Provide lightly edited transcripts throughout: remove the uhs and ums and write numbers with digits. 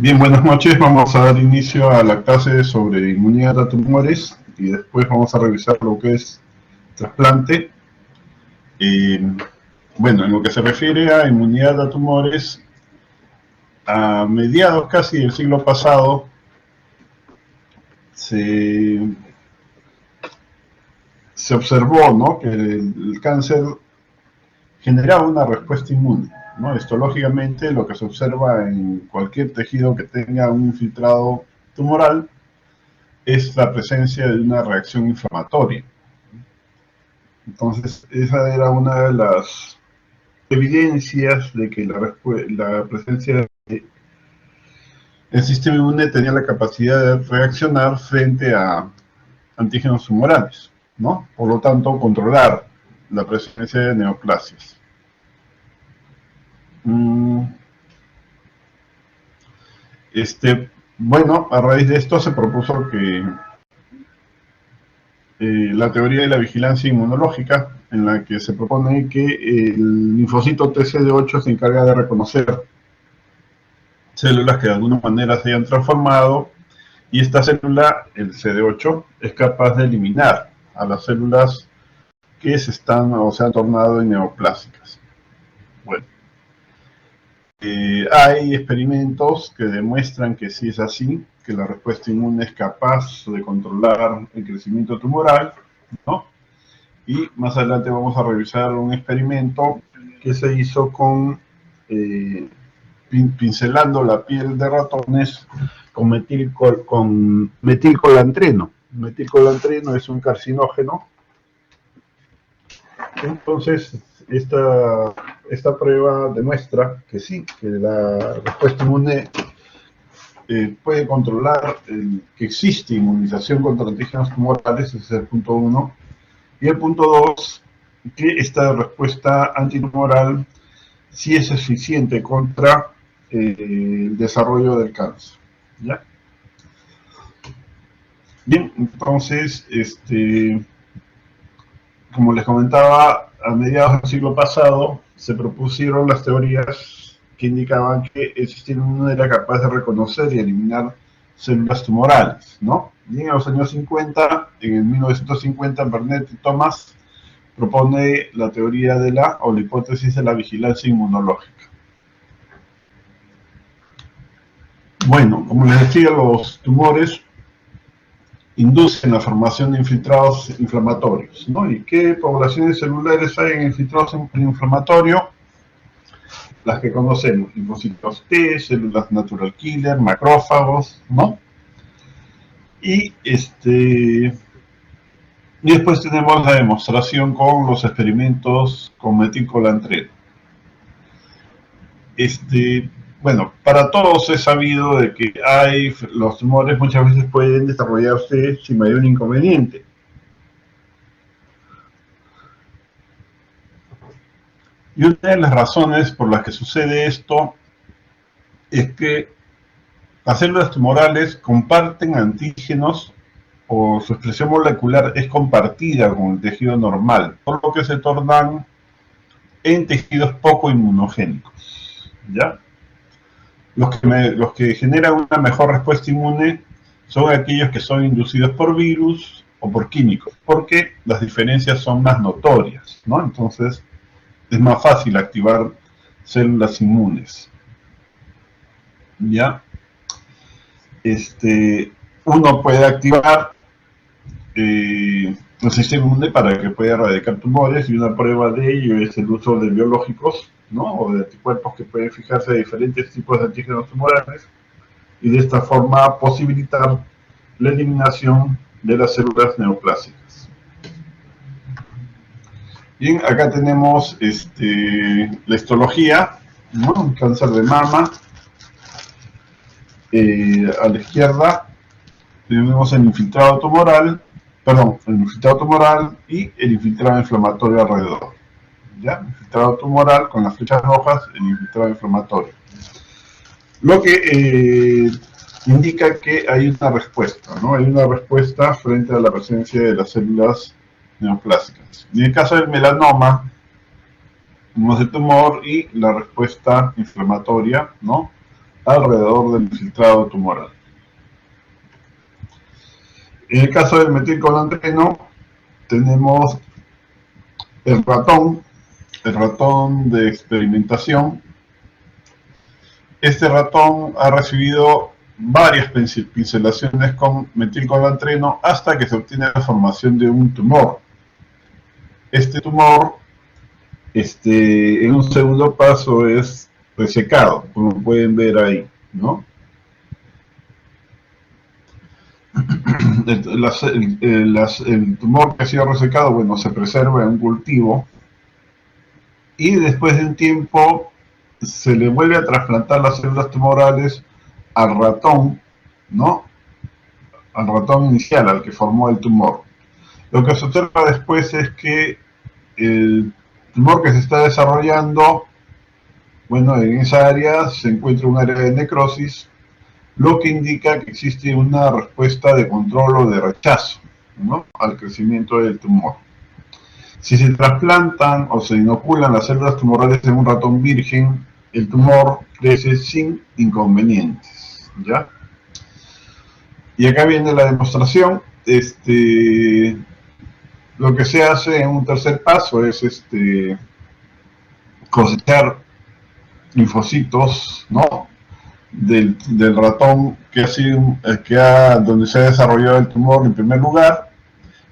Bien, buenas noches. Vamos a dar inicio a la clase sobre inmunidad a tumores y después vamos a revisar lo que es trasplante. Bueno, en lo que se refiere a inmunidad a tumores, a mediados casi del siglo pasado se observó, ¿no?, que el cáncer generaba una respuesta inmune, ¿no? Esto, lógicamente, lo que se observa en cualquier tejido que tenga un infiltrado tumoral es la presencia de una reacción inflamatoria. Entonces, esa era una de las evidencias de que la presencia del sistema inmune tenía la capacidad de reaccionar frente a antígenos tumorales, ¿no? Por lo tanto, controlar la presencia de neoplasias. Bueno, a raíz de esto se propuso que la teoría de la vigilancia inmunológica, en la que se propone que el linfocito TCD8 se encarga de reconocer células que de alguna manera se hayan transformado, y esta célula, el CD8, es capaz de eliminar a las células que se están o se han tornado en neoplásicas. Bueno, hay experimentos que demuestran que sí es así, que la respuesta inmune es capaz de controlar el crecimiento tumoral, ¿no? Y más adelante vamos a revisar un experimento que se hizo con pincelando la piel de ratones con metilcolantreno. Metilcolantreno es un carcinógeno. Entonces, esta prueba demuestra que sí, que la respuesta inmune puede controlar que existe inmunización contra antígenos tumorales. Ese es el punto 1. Y el punto 2, que esta respuesta antitumoral sí es eficiente contra el desarrollo del cáncer, ¿ya? Bien, entonces, como les comentaba, a mediados del siglo pasado se propusieron las teorías que indicaban que el sistema inmune era capaz de reconocer y eliminar células tumorales, ¿no? Y en los años 50, en 1950, Bernet y Thomas propone la teoría de la o la hipótesis de la vigilancia inmunológica. Bueno, como les decía, los tumores inducen la formación de infiltrados inflamatorios, ¿no? ¿Y qué poblaciones celulares hay en infiltrados inflamatorios? Las que conocemos: linfocitos T, células natural killer, macrófagos, ¿no? Y después tenemos la demostración con los experimentos con metilcolantreno. Bueno, para todos es sabido de que los tumores muchas veces pueden desarrollarse sin mayor inconveniente. Y una de las razones por las que sucede esto es que las células tumorales comparten antígenos, o su expresión molecular es compartida con el tejido normal, por lo que se tornan en tejidos poco inmunogénicos, ¿ya? Los que generan una mejor respuesta inmune son aquellos que son inducidos por virus o por químicos, porque las diferencias son más notorias, ¿no? Entonces es más fácil activar células inmunes, ¿ya? Uno puede activar el sistema inmune para que pueda erradicar tumores, y una prueba de ello es el uso de biológicos, ¿no?, o de anticuerpos que pueden fijarse a diferentes tipos de antígenos tumorales, y de esta forma posibilitar la eliminación de las células neoplásicas. Bien, acá tenemos la histología, ¿no?, un cáncer de mama. A la izquierda tenemos el infiltrado tumoral, y el infiltrado inflamatorio alrededor, ¿ya? Infiltrado tumoral con las flechas rojas, el infiltrado inflamatorio. Lo que indica que hay una respuesta, ¿no? Hay una respuesta frente a la presencia de las células neoplásicas. En el caso del melanoma, tenemos el tumor y la respuesta inflamatoria, ¿no?, alrededor del infiltrado tumoral. En el caso del metilcolantreno, tenemos el ratón de experimentación. Este ratón ha recibido varias pincelaciones con metilcolantreno hasta que se obtiene la formación de un tumor. Este tumor, en un segundo paso, es resecado, como pueden ver ahí, ¿no? El tumor que ha sido resecado, bueno, se preserva en un cultivo y después de un tiempo se le vuelve a trasplantar las células tumorales al ratón, ¿no? Al ratón inicial, al que formó el tumor. Lo que se observa después es que el tumor que se está desarrollando, bueno, en esa área se encuentra un área de necrosis, lo que indica que existe una respuesta de control o de rechazo, ¿no?, al crecimiento del tumor. Si se trasplantan o se inoculan las células tumorales en un ratón virgen, el tumor crece sin inconvenientes, ¿ya? Y acá viene la demostración. Lo que se hace en un tercer paso es cosechar linfocitos, ¿no?, del ratón donde se ha desarrollado el tumor en primer lugar,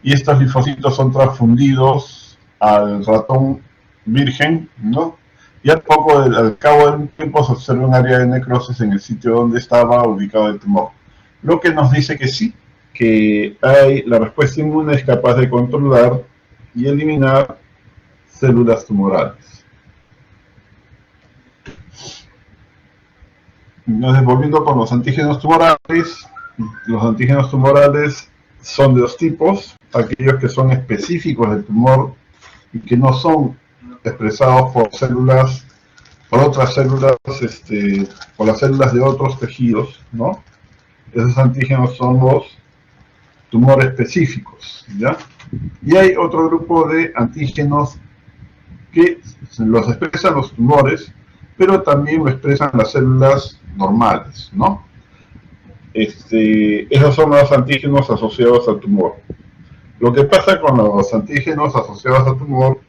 y estos linfocitos son transfundidos al ratón virgen, ¿no? Y al cabo de un tiempo se observa un área de necrosis en el sitio donde estaba ubicado el tumor, lo que nos dice que sí, que la respuesta inmune es capaz de controlar y eliminar células tumorales. Entonces, volviendo con los antígenos tumorales son de dos tipos: aquellos que son específicos del tumor y que no son expresados por otras células, por las células de otros tejidos, ¿no? Esos antígenos son los tumores específicos, ¿ya? Y hay otro grupo de antígenos que los expresan los tumores, pero también lo expresan las células normales, ¿no? Esos son los antígenos asociados al tumor. Lo que pasa con los antígenos asociados al tumor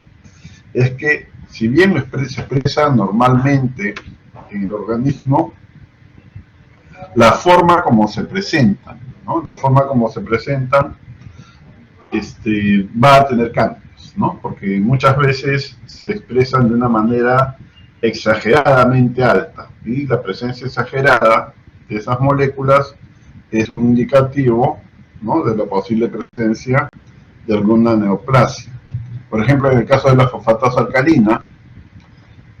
es que, si bien se expresan normalmente en el organismo, la forma como se presentan, ¿no?, la forma como se presentan va a tener cambios, ¿no?, porque muchas veces se expresan de una manera exageradamente alta, y la presencia exagerada de esas moléculas es un indicativo, ¿no?, de la posible presencia de alguna neoplasia. Por ejemplo, en el caso de la fosfatasa alcalina,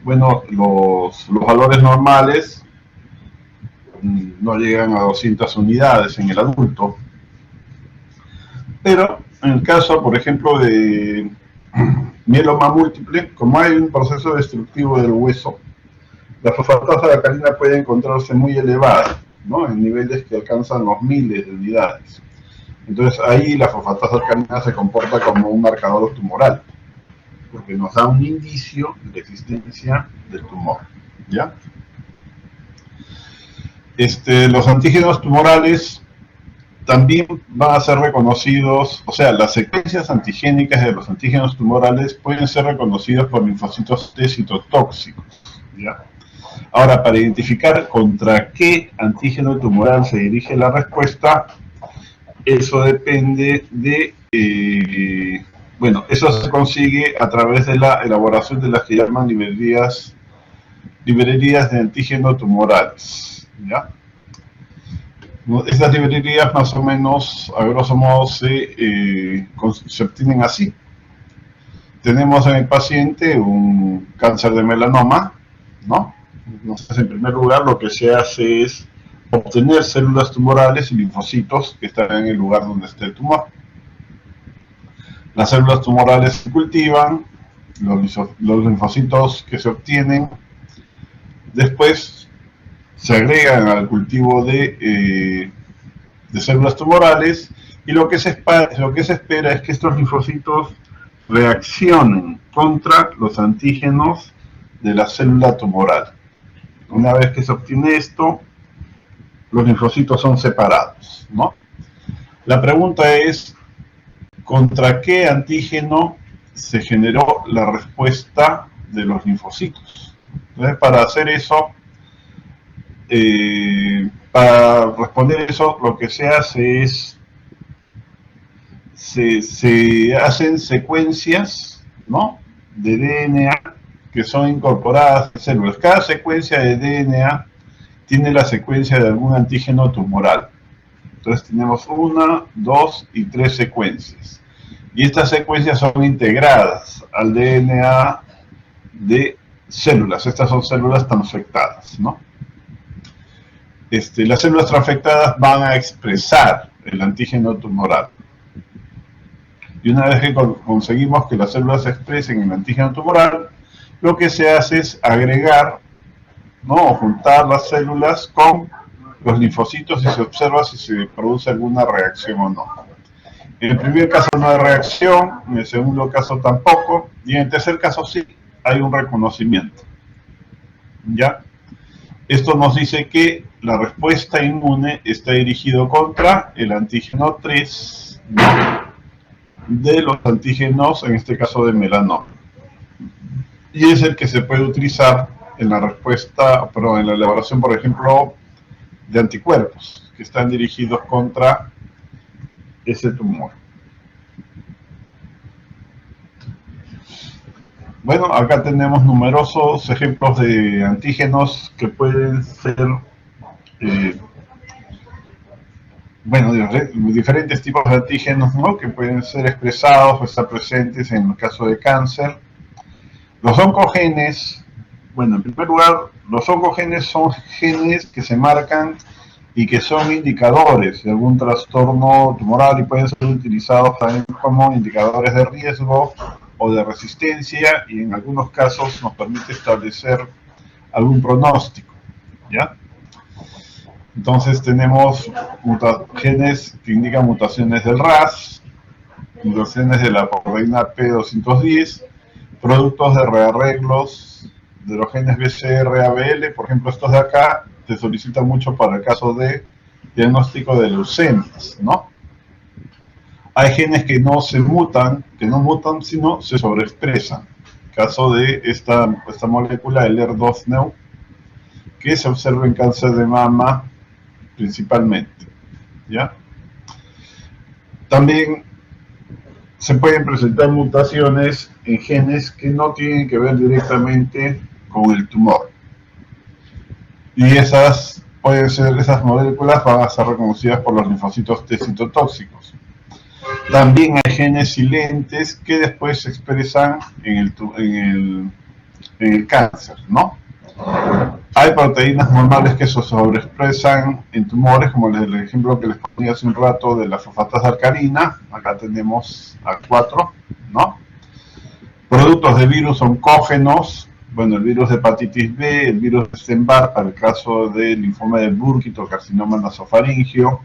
bueno, los valores normales no llegan a 200 unidades en el adulto, pero en el caso, por ejemplo, de mieloma múltiple, como hay un proceso destructivo del hueso, la fosfatasa alcalina puede encontrarse muy elevada, ¿no?, en niveles que alcanzan los miles de unidades. Entonces ahí la fosfatasa alcalina se comporta como un marcador tumoral, porque nos da un indicio de la existencia del tumor, ¿ya? Los antígenos tumorales también van a ser reconocidos, o sea, las secuencias antigénicas de los antígenos tumorales pueden ser reconocidos por linfocitos T citotóxicos, ¿ya? Ahora, para identificar contra qué antígeno tumoral se dirige la respuesta, eso depende de, bueno, eso se consigue a través de la elaboración de las que llaman librerías de antígeno tumorales, ¿ya? Estas librerías, más o menos, a grosso modo, se obtienen así. Tenemos en el paciente un cáncer de melanoma, ¿no? Entonces, en primer lugar, lo que se hace es obtener células tumorales y linfocitos que están en el lugar donde está el tumor. Las células tumorales se cultivan, los linfocitos que se obtienen después se agregan al cultivo de células tumorales, y lo que se espera es que estos linfocitos reaccionen contra los antígenos de la célula tumoral. Una vez que se obtiene esto, los linfocitos son separados, ¿no? La pregunta es, ¿contra qué antígeno se generó la respuesta de los linfocitos? Entonces, para hacer eso, para responder eso, lo que se hace es, se hacen secuencias, ¿no?, de DNA que son incorporadas en células. Cada secuencia de DNA tiene la secuencia de algún antígeno tumoral. Entonces tenemos 1, 2 y 3 secuencias. Y estas secuencias son integradas al DNA de células. Estas son células transfectadas, ¿no? Las células transfectadas van a expresar el antígeno tumoral. Y una vez que conseguimos que las células expresen el antígeno tumoral, lo que se hace es agregar, ¿no?, o juntar las células con los linfocitos y se observa si se produce alguna reacción o no. En el primer caso no hay reacción, en el segundo caso tampoco, y en el tercer caso sí hay un reconocimiento. ¿Ya? Esto nos dice que la respuesta inmune está dirigido contra el antígeno 3, ¿no?, de los antígenos, en este caso de melanoma. Y es el que se puede utilizar en la respuesta, en la elaboración, por ejemplo, de anticuerpos que están dirigidos contra ese tumor. Bueno, acá tenemos numerosos ejemplos de antígenos que pueden ser, diferentes tipos de antígenos, ¿no?, que pueden ser expresados o estar presentes en el caso de cáncer. Los oncogenes, bueno, en primer lugar, los oncogenes son genes que se marcan y que son indicadores de algún trastorno tumoral y pueden ser utilizados también como indicadores de riesgo o de resistencia, y en algunos casos nos permite establecer algún pronóstico, ¿ya? Entonces tenemos genes que indican mutaciones del RAS, mutaciones de la proteína P210, productos de rearreglos de los genes BCR-ABL, por ejemplo, estos de acá se solicitan mucho para el caso de diagnóstico de leucemias, ¿no? Hay genes que no mutan, sino se sobreexpresan. Caso de esta molécula, el ER2-Neu, que se observa en cáncer de mama principalmente, ¿ya? También se pueden presentar mutaciones en genes que no tienen que ver directamente con el tumor. Y esas moléculas van a ser reconocidas por los linfocitos T citotóxicos. También hay genes silentes que después se expresan en el cáncer, ¿no? Hay proteínas normales que se sobreexpresan en tumores, como el ejemplo que les ponía hace un rato de la fosfatasa alcalina. Acá tenemos A4, ¿no? Productos de virus oncógenos, bueno, el virus de hepatitis B, el virus de Epstein-Barr para el caso del linfoma de Burkitt o carcinoma nasofaringeo,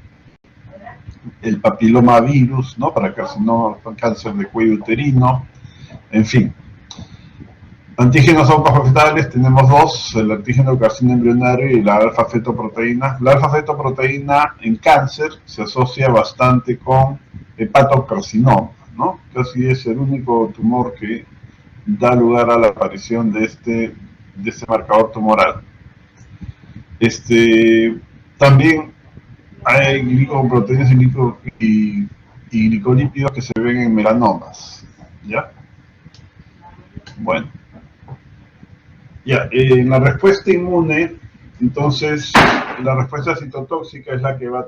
el papilomavirus, ¿no?, para cáncer de cuello uterino, en fin. Antígenos oncoafectables tenemos dos, el antígeno carcinoma embrionario y la alfa-fetoproteína. La alfa-fetoproteína en cáncer se asocia bastante con hepatocarcinoma, ¿no? Casi es el único tumor que da lugar a la aparición de este marcador tumoral. También hay glicoproteínas y glicolípidos que se ven en melanomas, ¿ya? Bueno. Ya, en la respuesta inmune, entonces, la respuesta citotóxica es la que va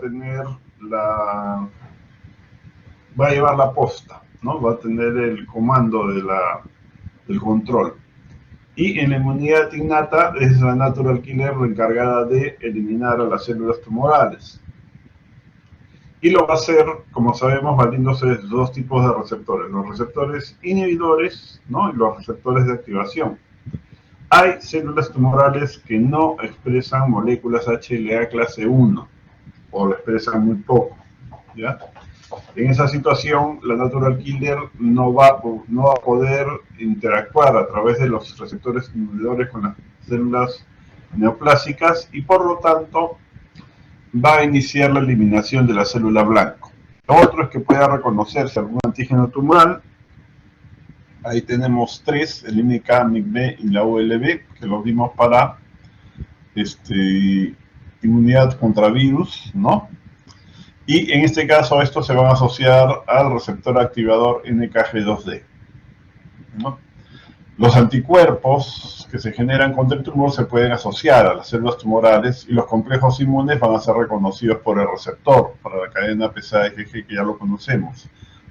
a llevar la posta, ¿no? Va a tener el comando del control. Y en la inmunidad innata es la natural killer la encargada de eliminar a las células tumorales. Y lo va a hacer, como sabemos, valiéndose de dos tipos de receptores: los receptores inhibidores, ¿no?, y los receptores de activación. Hay células tumorales que no expresan moléculas HLA clase 1 o lo expresan muy poco, ¿ya? En esa situación, la natural killer no va a poder interactuar a través de los receptores inhibidores con las células neoplásicas y por lo tanto va a iniciar la eliminación de la célula blanco. Lo otro es que pueda reconocerse algún antígeno tumoral. Ahí tenemos tres, el MK, MIB y la ULB, que los vimos para inmunidad contra virus, ¿no? Y en este caso estos se van a asociar al receptor activador NKG2D, ¿no? Los anticuerpos que se generan contra el tumor se pueden asociar a las células tumorales y los complejos inmunes van a ser reconocidos por el receptor para la cadena pesada IgG, que ya lo conocemos,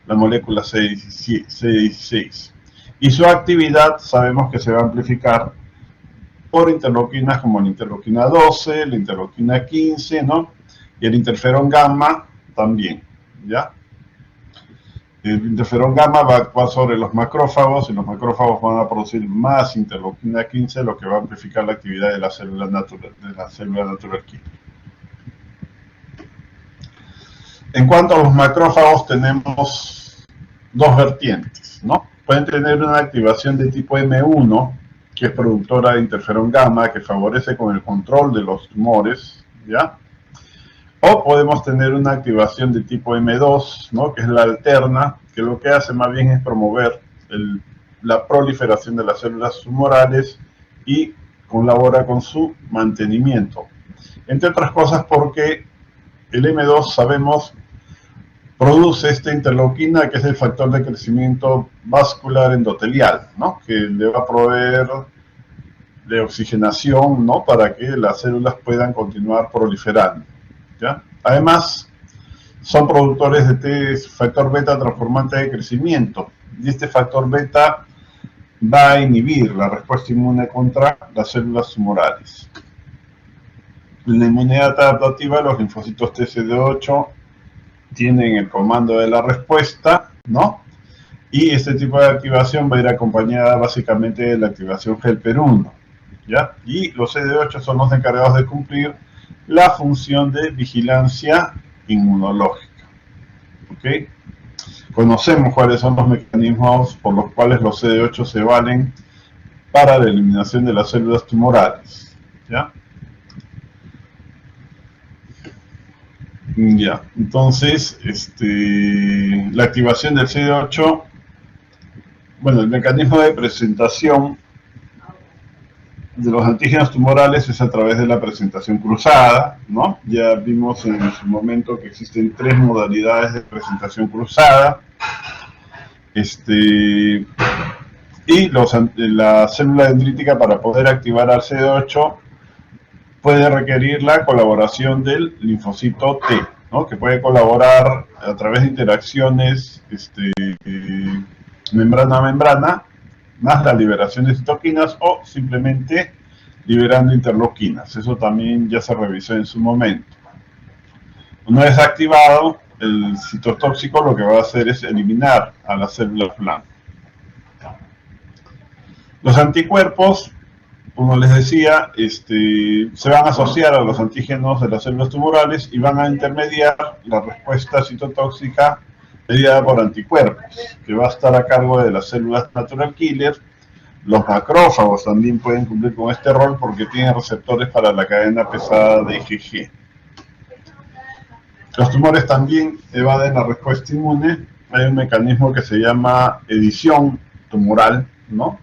la molécula CD16. Y su actividad sabemos que se va a amplificar por interleuquinas como la interleuquina 12, la interleuquina 15, ¿no? Y el interferón gamma también, ¿ya? El interferón gamma va a actuar sobre los macrófagos y los macrófagos van a producir más interleuquina 15, lo que va a amplificar la actividad de la célula natural killer. En cuanto a los macrófagos, tenemos dos vertientes, ¿no? Pueden tener una activación de tipo M1, que es productora de interferón gamma, que favorece con el control de los tumores, ¿ya? O podemos tener una activación de tipo M2, ¿no? Que es la alterna, que lo que hace más bien es promover la proliferación de las células tumorales y colabora con su mantenimiento. Entre otras cosas porque el M2, sabemos, produce esta interleuquina, que es el factor de crecimiento vascular endotelial, ¿no? Que le va a proveer de oxigenación, ¿no? Para que las células puedan continuar proliferando, ¿ya? Además, son productores de este factor beta transformante de crecimiento, y este factor beta va a inhibir la respuesta inmune contra las células tumorales. En la inmunidad adaptativa, los linfocitos TCD8 tienen el comando de la respuesta, ¿no? Y este tipo de activación va a ir acompañada básicamente de la activación helper 1, ¿ya? Y los CD8 son los encargados de cumplir la función de vigilancia inmunológica, ¿ok? Conocemos cuáles son los mecanismos por los cuales los CD8 se valen para la eliminación de las células tumorales, ¿ya? Ya, entonces, la activación del CD8, bueno, el mecanismo de presentación de los antígenos tumorales es a través de la presentación cruzada, ¿no? Ya vimos en su momento que existen tres modalidades de presentación cruzada, y la célula dendrítica, para poder activar al CD8, puede requerir la colaboración del linfocito T, ¿no? Que puede colaborar a través de interacciones membrana a membrana, más la liberación de citoquinas o simplemente liberando interleuquinas. Eso también ya se revisó en su momento. Una vez activado, el citotóxico lo que va a hacer es eliminar a las células blancas. Los anticuerpos, como les decía, se van a asociar a los antígenos de las células tumorales y van a intermediar la respuesta citotóxica mediada por anticuerpos, que va a estar a cargo de las células natural killer. Los macrófagos también pueden cumplir con este rol porque tienen receptores para la cadena pesada de IgG. Los tumores también evaden la respuesta inmune. Hay un mecanismo que se llama edición tumoral, ¿no?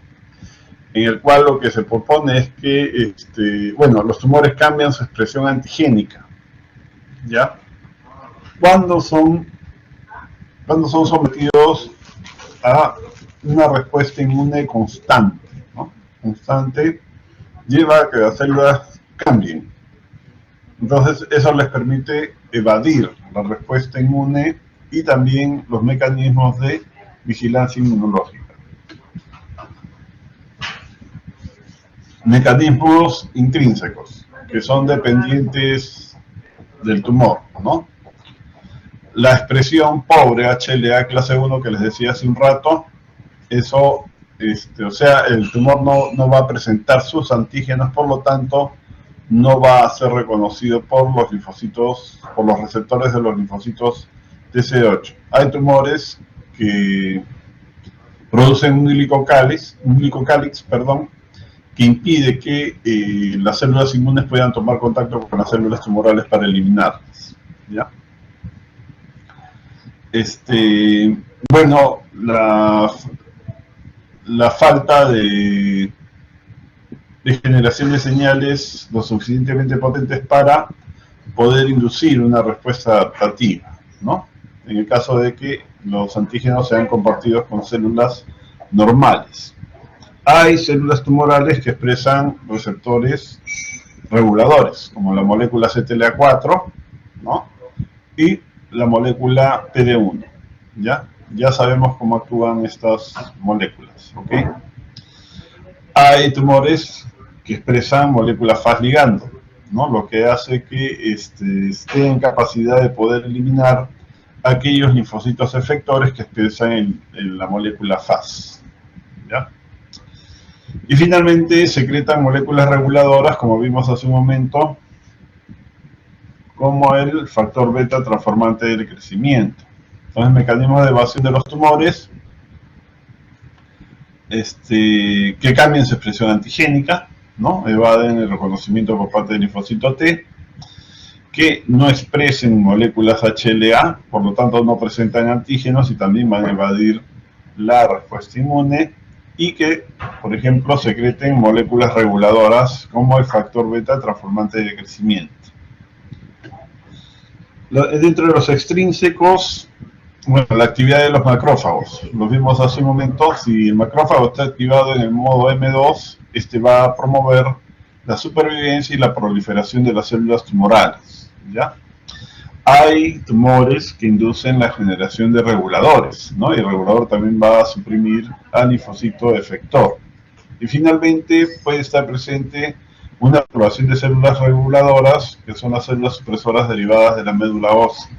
En el cual lo que se propone es que, los tumores cambian su expresión antigénica, ¿ya? Cuando son sometidos a una respuesta inmune constante, ¿no? Constante lleva a que las células cambien. Entonces, eso les permite evadir la respuesta inmune y también los mecanismos de vigilancia inmunológica. Mecanismos intrínsecos, que son dependientes del tumor, ¿no? La expresión pobre HLA clase 1 que les decía hace un rato, eso, el tumor no va a presentar sus antígenos, por lo tanto, no va a ser reconocido por los linfocitos, por los receptores de los linfocitos TCD8. Hay tumores que producen un glicocálix, que impide que las células inmunes puedan tomar contacto con las células tumorales para eliminarlas, ¿ya? Bueno, la falta de generación de señales lo suficientemente potentes para poder inducir una respuesta adaptativa, ¿no? En el caso de que los antígenos sean compartidos con células normales. Hay células tumorales que expresan receptores reguladores, como la molécula CTLA4, ¿no? Y la molécula PD1, ¿ya? Ya sabemos cómo actúan estas moléculas, ¿ok? Hay tumores que expresan moléculas Fas ligando, ¿no? Lo que hace que esté en capacidad de poder eliminar aquellos linfocitos efectores que expresan en la molécula Fas, ¿ya? Y finalmente secretan moléculas reguladoras, como vimos hace un momento, como el factor beta transformante del crecimiento. Entonces, mecanismos de evasión de los tumores que cambian su expresión antigénica, ¿no? Evaden el reconocimiento por parte del linfocito T, que no expresen moléculas HLA, por lo tanto no presentan antígenos y también van a evadir la respuesta inmune, y que, por ejemplo, secreten moléculas reguladoras como el factor beta transformante de crecimiento. Dentro de los extrínsecos, bueno, la actividad de los macrófagos. Lo vimos hace un momento. Si el macrófago está activado en el modo M2, va a promover la supervivencia y la proliferación de las células tumorales, ¿ya? Hay tumores que inducen la generación de reguladores, ¿no? Y el regulador también va a suprimir al linfocito efector. Y finalmente puede estar presente una activación de células reguladoras, que son las células supresoras derivadas de la médula ósea,